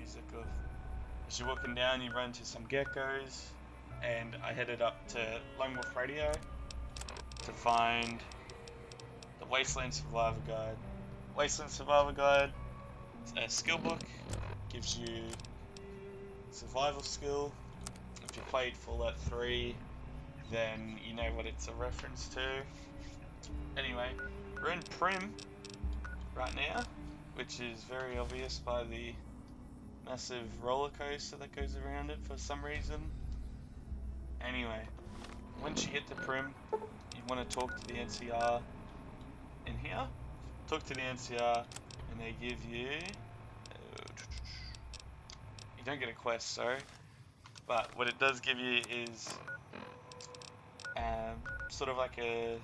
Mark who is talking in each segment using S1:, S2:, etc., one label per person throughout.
S1: music of. As you're walking down, you run into some geckos, and I headed up to Lone Wolf Radio to find the Wasteland Survivor Guide. Wasteland Survivor Guide is a skill book, gives you survival skill. If you played Fallout 3, then you know what it's a reference to. Anyway, we're in Prim right now, which is very obvious by the massive roller coaster that goes around it for some reason. Anyway, once you get to Prim, you want to talk to the NCR in here. Talk to the NCR and they give you... you don't get a quest, sorry. But what it does give you is sort of like a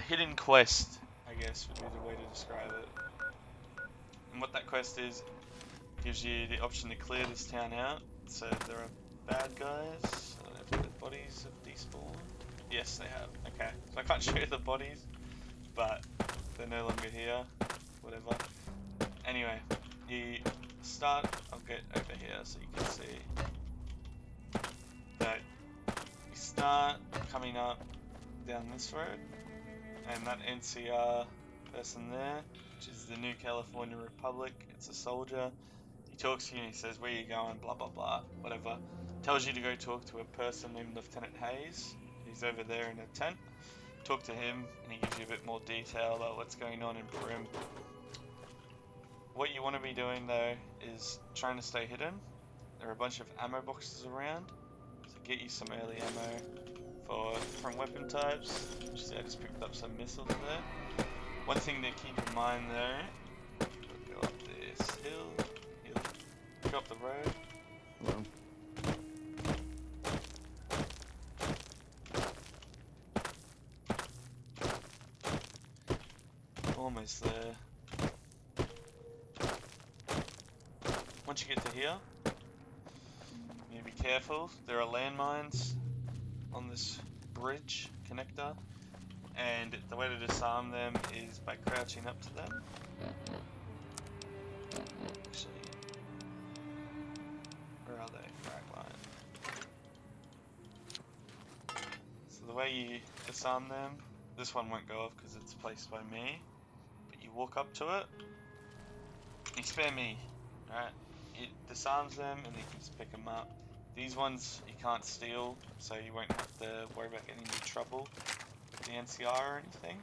S1: hidden quest, I guess would be the way to describe it. And what that quest is, gives you the option to clear this town out. So there are bad guys. I don't know if the bodies have despawned. Yes, they have. Okay, so I can't show you the bodies, but they're no longer here. Whatever. Anyway, you start. I'll get over here so you can see. That you start coming up down this road, and that NCR person there, which is the New California Republic, it's a soldier. He talks to you and he says, where you going, blah blah blah, whatever. Tells you to go talk to a person named Lieutenant Hayes. He's over there in a tent. Talk to him and he gives you a bit more detail about what's going on in Prim. What you want to be doing though is trying to stay hidden. There are a bunch of ammo boxes around, so get you some early ammo for different weapon types. See, I just picked up some missiles there. One thing to keep in mind though, go up this hill, go up the road.
S2: Hello.
S1: Almost there. Once you get to here, you need to be careful. There are landmines on this bridge connector, and the way to disarm them is by crouching up to them. Actually, where are they? Right line. So the way you disarm them, this one won't go off because it's placed by me, but you walk up to it, you spam me, right? It disarms them and you can just pick them up. These ones you can't steal, so you won't have to worry about getting into trouble with the NCR or anything.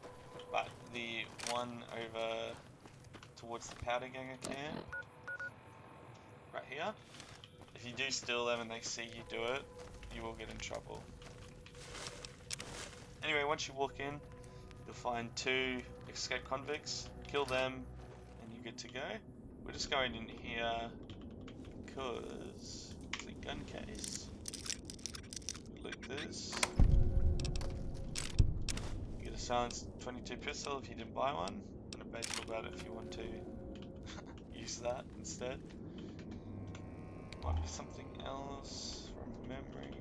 S1: But the one over towards the powder ganger camp, right here, if you do steal them and they see you do it, you will get in trouble. Anyway, once you walk in, you'll find 2 escaped convicts, kill them, and you're good to go. We're just going in here because it's a gun case. Loot this. You get a silenced 22 pistol if you didn't buy one, and a baseball bat if you want to use that instead. Might be something else from memory.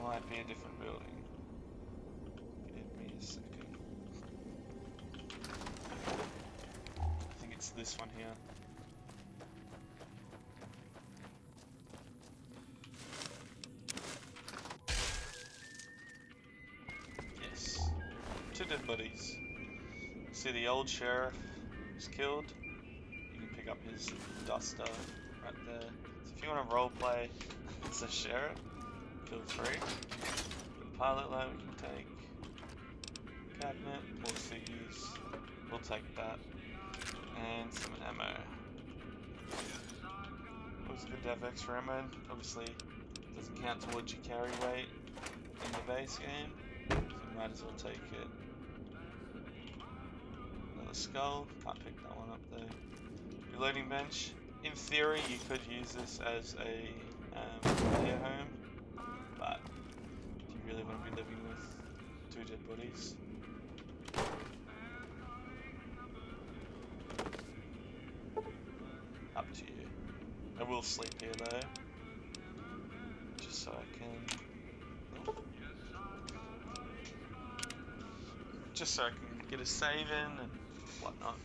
S1: Might be a different building. Give me a second. I think it's this one here. Yes. 2 dead bodies. See the old sheriff was killed. You can pick up his duster right there. So if you want to roleplay as a sheriff, feel free. The pilot light we can take. Cabinet, more CUs. We'll take that. And some ammo. Always good to have extra ammo. Obviously, it doesn't count towards your carry weight in the base game, so you might as well take it. Another skull. Can't pick that one up though. Reloading bench. In theory, you could use this as a care home. But do you really want to be living with 2 dead bodies? Up to you. I will sleep here though, just so I can. just so I can get a save in and whatnot.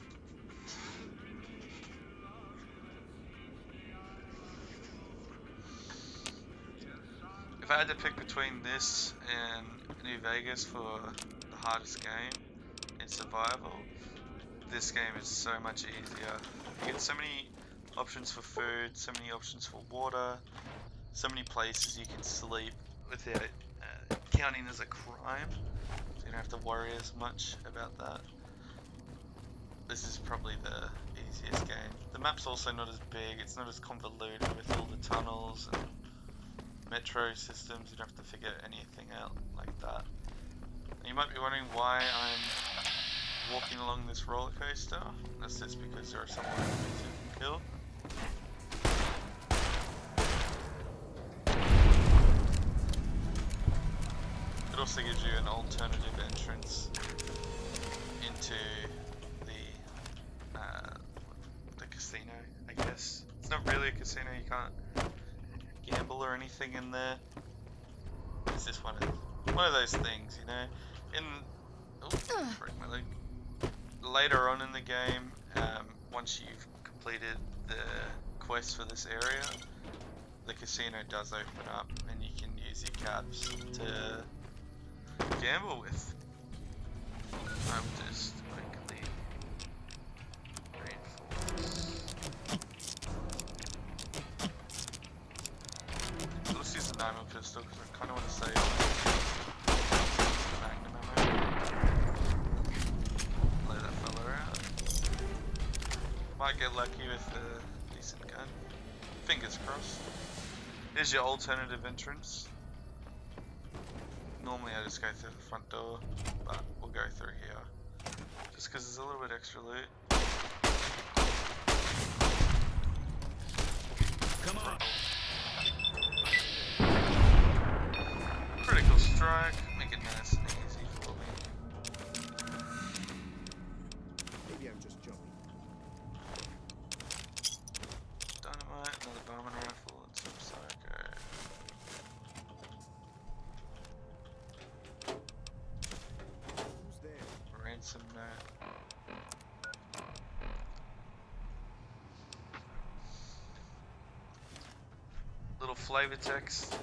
S1: If I had to pick between this and New Vegas for the hardest game in survival, this game is so much easier. You get so many options for food, so many options for water, so many places you can sleep without it counting as a crime, so you don't have to worry as much about that. This is probably the easiest game. The map's also not as big, it's not as convoluted with all the tunnels and metro systems. You don't have to figure anything out like that. And you might be wondering why I'm walking along this roller coaster. That's just because there are some enemies you can kill. It also gives you an alternative entrance into the casino, I guess. It's not really a casino, you can't gamble or anything in there. It's just one of those things, you know. Break my leg. Later on in the game, once you've completed the quest for this area, the casino does open up and you can use your cabs to gamble with. I'm just quickly reinforce. Let's use the Magnum pistol because I kind of want to save Magnum ammo. Lay that fella out. Might get lucky with a decent gun. Fingers crossed. Here's your alternative entrance. Normally I just go through the front door, but we'll go through here. Just because there's a little bit extra loot.
S2: Come on.
S1: Critical strike, make it nice and easy for me.
S2: Maybe I'm just joking.
S1: Dynamite, another bombing rifle, and some psycho.
S2: Who's there?
S1: Ransom note. Little flavor text.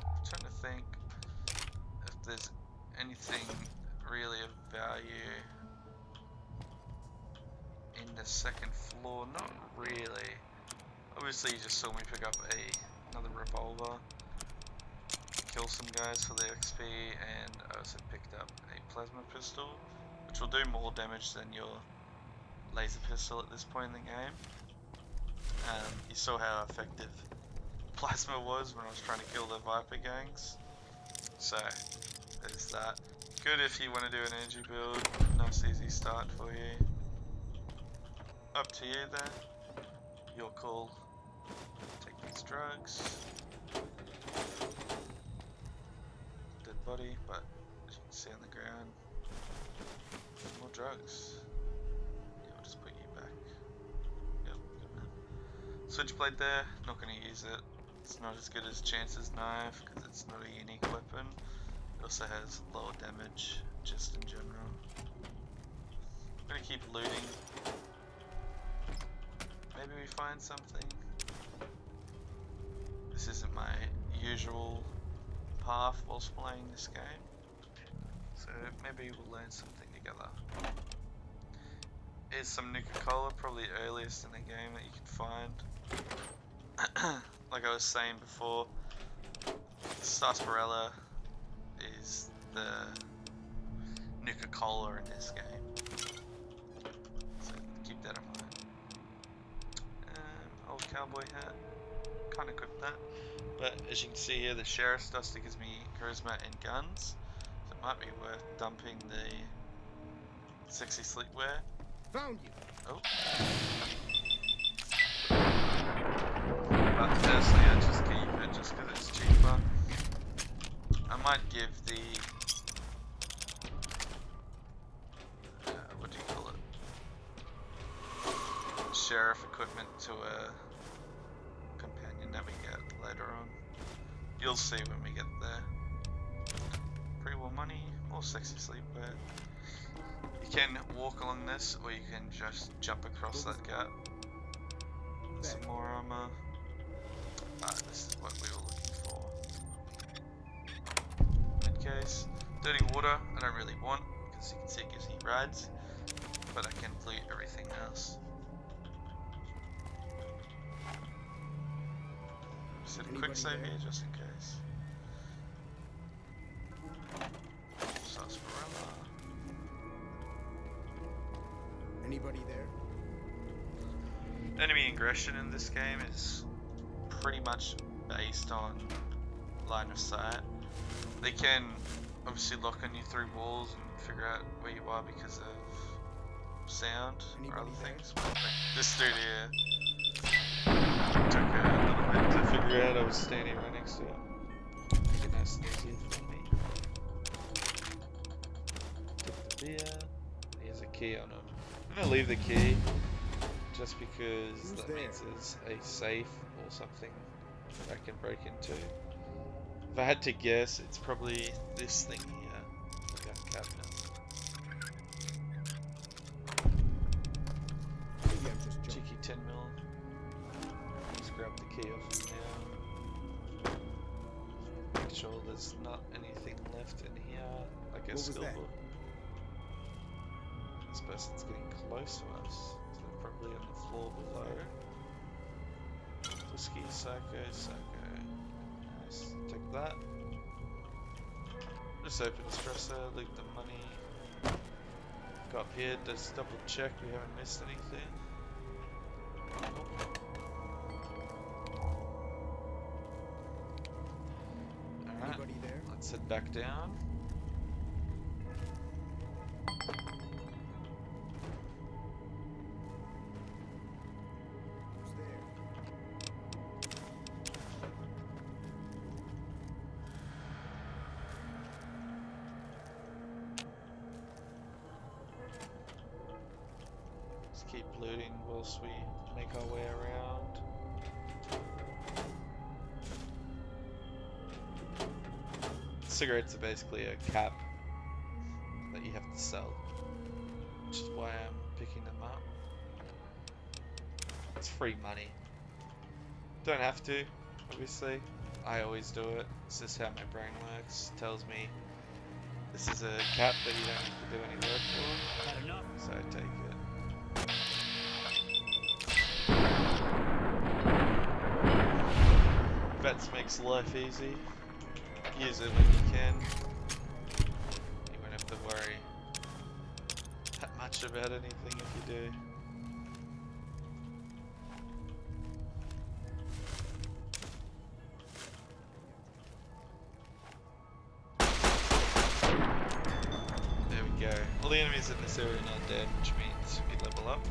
S1: I'm trying to think if there's anything really of value in the second floor. Not really. Obviously you just saw me pick up another revolver, kill some guys for the XP, and I also picked up a plasma pistol, which will do more damage than your laser pistol at this point in the game. You saw how effective plasma was when I was trying to kill the Viper gangs. So, there's that. Good if you want to do an energy build. Nice easy start for you. Up to you then. Your call. Take these drugs. Dead body, but as you can see on the ground, more drugs. Yeah, I'll just put you back. Yep, good man. Switchblade there, not going to use it. It's not as good as Chance's knife because it's not a unique weapon. It also has lower damage, just in general. I'm going to keep looting. Maybe we find something. This isn't my usual path whilst playing this game, so maybe we'll learn something together. Here's some Nuka-Cola, probably earliest in the game that you can find. Like I was saying before, sarsaparilla is the Nuka-Cola in this game, so keep that in mind. Old cowboy hat, can't equip that, but as you can see here, the sheriff's duster gives me charisma and guns, so it might be worth dumping the sexy sleepwear.
S2: Found you.
S1: Oh. But personally, I just keep it just because it's cheaper. I might give the what do you call it? Sheriff equipment to a companion that we get later on. You'll see when we get there. Pre-war money, More sexy sleep bed. You can walk along this, or you can just jump across that gap. Some more armor. This is what we were looking for. Midcase. Dirty water, I don't really want, because you can see it gives me rads, but I can loot everything else. Set a quick save here, just in case. Sarsaparilla.
S2: Anybody there?
S1: Enemy aggression in this game is pretty much based on line of sight. They can obviously lock on you through walls and figure out where you are because of sound or other things. But like this dude here took a little bit to figure out I was standing right next to it. Make it nice and easy for me. Took the beer. Here's a key on him. I'm gonna leave the key just because that means there's a safe or something that I can break into. If I had to guess, it's probably this thing here, the gun cabinet.
S2: Maybe I'm just joking.
S1: Cheeky 10mm. Just grab the key off him now. Make sure there's not anything left in here, like a skill book. This person's getting close to us, so they're probably on the floor below. Whiskey, psycho, psycho. Nice. Take that. Just open this dresser, leave the money. Go up here, just double check we haven't missed anything. Alright, let's head back down. Keep looting whilst we make our way around. Cigarettes are basically a cap that you have to sell, which is why I'm picking them up. It's free money. Don't have to, obviously. I always do it. It's just how my brain works. It tells me this is a cap that you don't have to do any work for, so I take it. Vets makes life easy. Use it when you can. You won't have to worry that much about anything if you do. There we go. All the enemies in this area are not dead, which means we level up.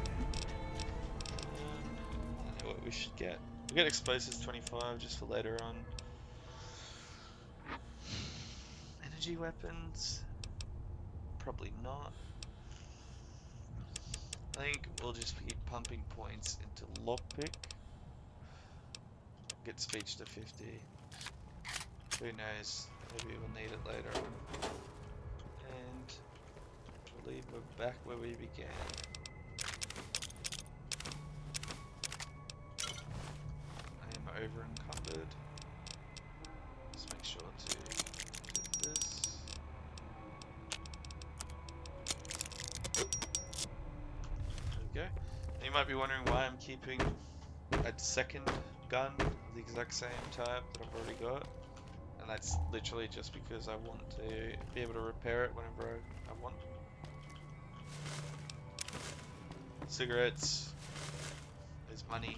S1: I know what we should get. We'll get explosives 25 just for later on. Energy weapons? Probably not. I think we'll just keep pumping points into lockpick. Get speech to 50. Who knows? Maybe we'll need it later on. And I believe we're back where we began. Over encumbered. Let's make sure to get this. There we go. Now you might be wondering why I'm keeping a second gun of the exact same type that I've already got. And that's literally just because I want to be able to repair it whenever I want. Cigarettes is money.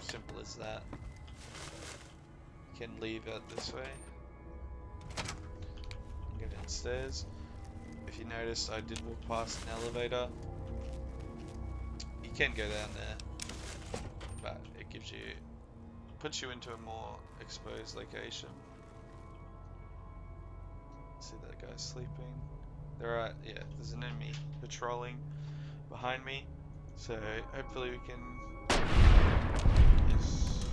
S1: Simple as that. Can leave out this way and go downstairs. If you notice, I did walk past an elevator. You can go down there, but it puts you into a more exposed location. See that guy sleeping? There's an enemy patrolling behind me, so hopefully we can. Yes.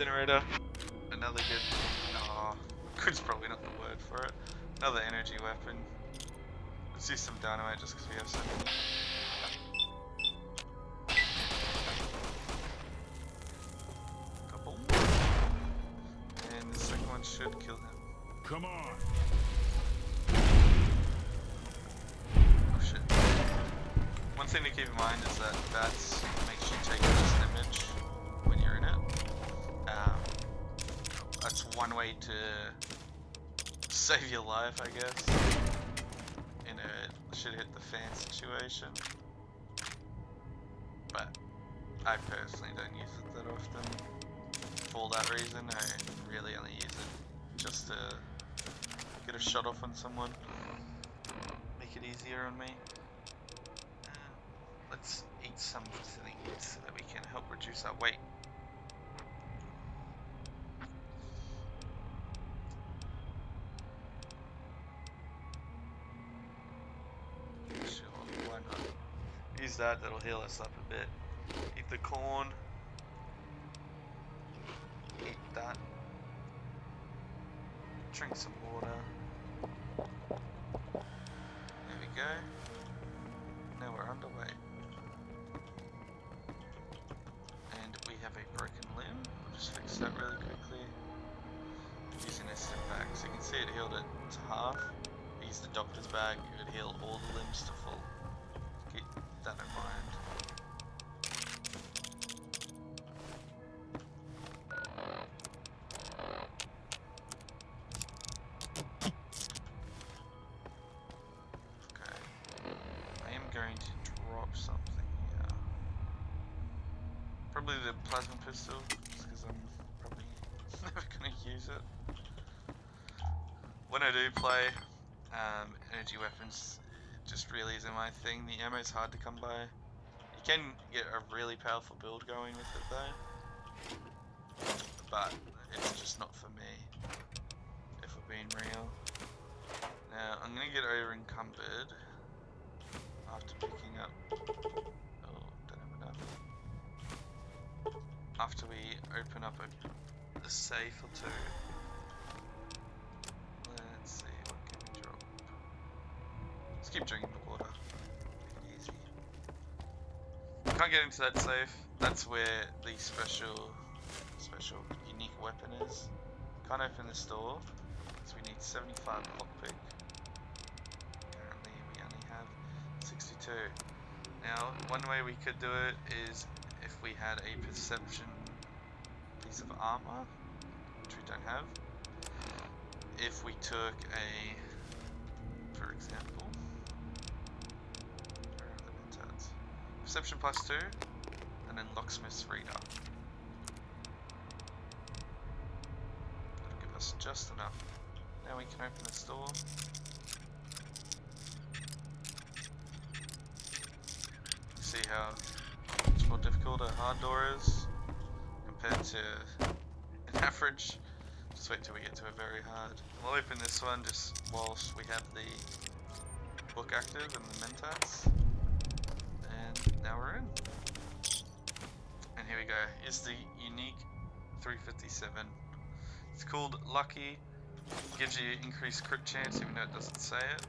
S1: incinerator. Another good. Oh, good's probably not the word for it. Another energy weapon. Let's use some dynamite just because we have so many. Couple. And the second one should kill him.
S3: Come on.
S1: Oh shit. One thing to keep in mind is that bats makes you take less damage when you're in it. That's one way to save your life, I guess, in a shit hit the fan situation. But I personally don't use it that often. For that reason, I really only use it just to get a shot off on someone. Make it easier on me. Let's eat some things so that we can help reduce our weight. Sure, why not? Use that, that'll heal us up a bit. Eat the corn. Eat that. Drink some water. There we go. Now we're underweight. And we have a broken limb. We'll just fix that really quickly. Using a stim pack. So you can see it healed it to half. Use the doctor's bag, it would heal all the limbs to full. Keep that in mind. Okay. I am going to drop something here. Probably the plasma pistol, just because I'm probably never going to use it. When I do play energy weapons, it just really isn't my thing. The ammo is hard to come by. You can get a really powerful build going with it though, but it's just not for me, if we're being real. Now I'm going to get over encumbered after picking up, oh, don't have enough. After we open up a safe or two. Let's see, what can we drop? Let's keep drinking the water. Make it easy. Can't get into that safe. That's where the special unique weapon is. Can't open this door, so we need 75 lockpick. Currently we only have 62. Now, one way we could do it is if we had a perception piece of armor, which we don't have. If we took a, for example, where are the mentats? Perception +2, and then locksmith's reader. That'll give us just enough. Now we can open this door. See how much more difficult a hard door is compared to an average. Just wait till we get to a very hard. We'll open this one just whilst we have the book active and the mentats. And now we're in. And here we go. Is the unique 357. It's called Lucky. Gives you increased crit chance even though it doesn't say it.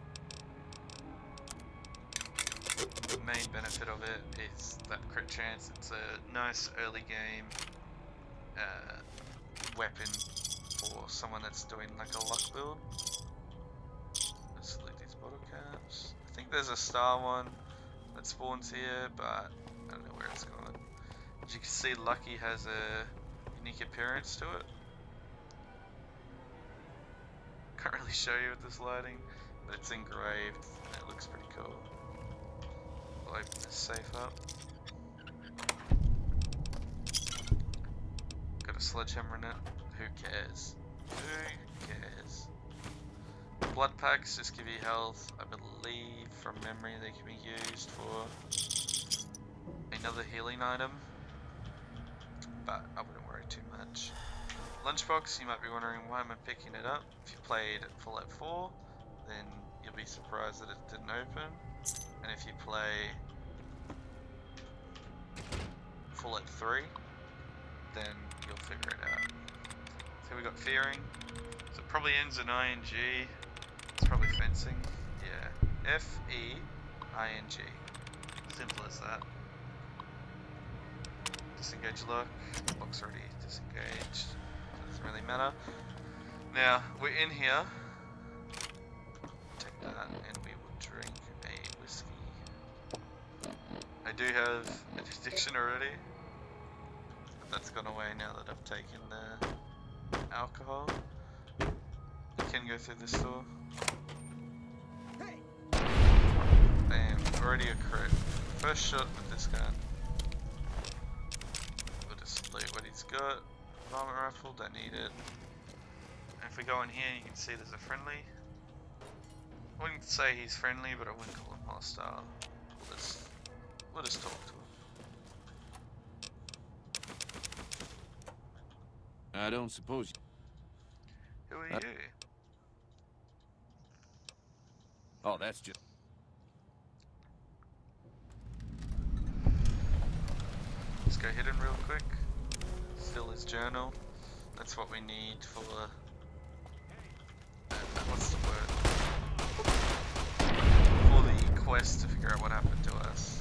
S1: The main benefit of it is that crit chance. It's a nice early game weapon for someone that's doing like a luck build. Let's select these bottle caps. I think there's a star one that spawns here, but I don't know where it's gone. As you can see, Lucky has a unique appearance to it. Can't really show you with this lighting, but it's engraved and it looks pretty cool. We'll open this safe up. Got a sledgehammer in it. Who cares? Who cares? Blood packs just give you health. I believe from memory they can be used for another healing item, but I wouldn't worry too much. Lunchbox, you might be wondering why am I picking it up. If you played Fallout 4, then you'll be surprised that it didn't open. And if you play Fallout 3, then you'll figure it out. So we got fearing. So it probably ends in ING. It's probably fencing. Yeah. F-E-I-N-G. Simple as that. Disengage lock. Lock's already disengaged. Doesn't really matter. Now, we're in here. Take that and we will drink a whiskey. I do have an addiction already. But that's gone away now that I've taken the alcohol. You can go through this door. Bam, already a crit. First shot with this gun. We'll just loot what he's got. Varmint rifle, don't need it. And if we go in here, you can see there's a friendly. I wouldn't say he's friendly, but I wouldn't call him hostile. We'll just talk to him.
S3: I don't suppose.
S1: Who are you?
S3: Oh, that's just.
S1: Let's go hit him real quick. Steal his journal. That's what we need for. What's the word? For the quest to figure out what happened to us.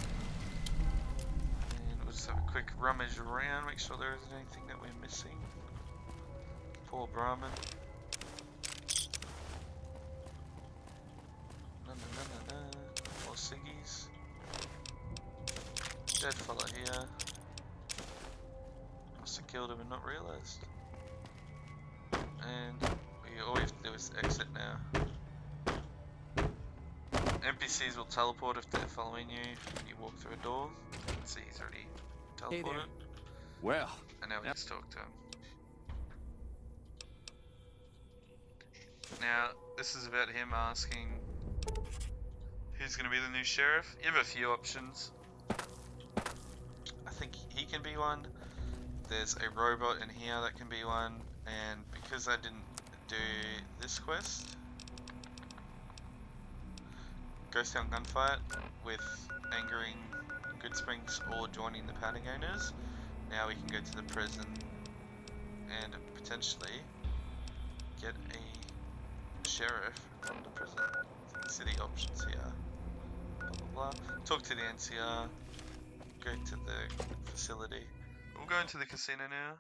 S1: And we'll just have a quick rummage around, make sure there isn't anything that we're missing. Poor Brahmin. More ciggies. Dead fella here. Must have killed him and not realised. And all we have to do is exit now. NPCs will teleport if they're following you. You walk through a door. See, he's already teleported.
S3: Well,
S1: And now we just talk to him. Now, this is about him asking who's going to be the new sheriff. You have a few options. I think he can be one. There's a robot in here that can be one. And because I didn't do this quest, Ghost Town Gunfight with angering Goodsprings or joining the padding owners, now we can go to the prison and potentially get a sheriff from the prison. See the options here. Blah blah blah. Talk to the NCR. Go to the facility. We'll go into the casino now.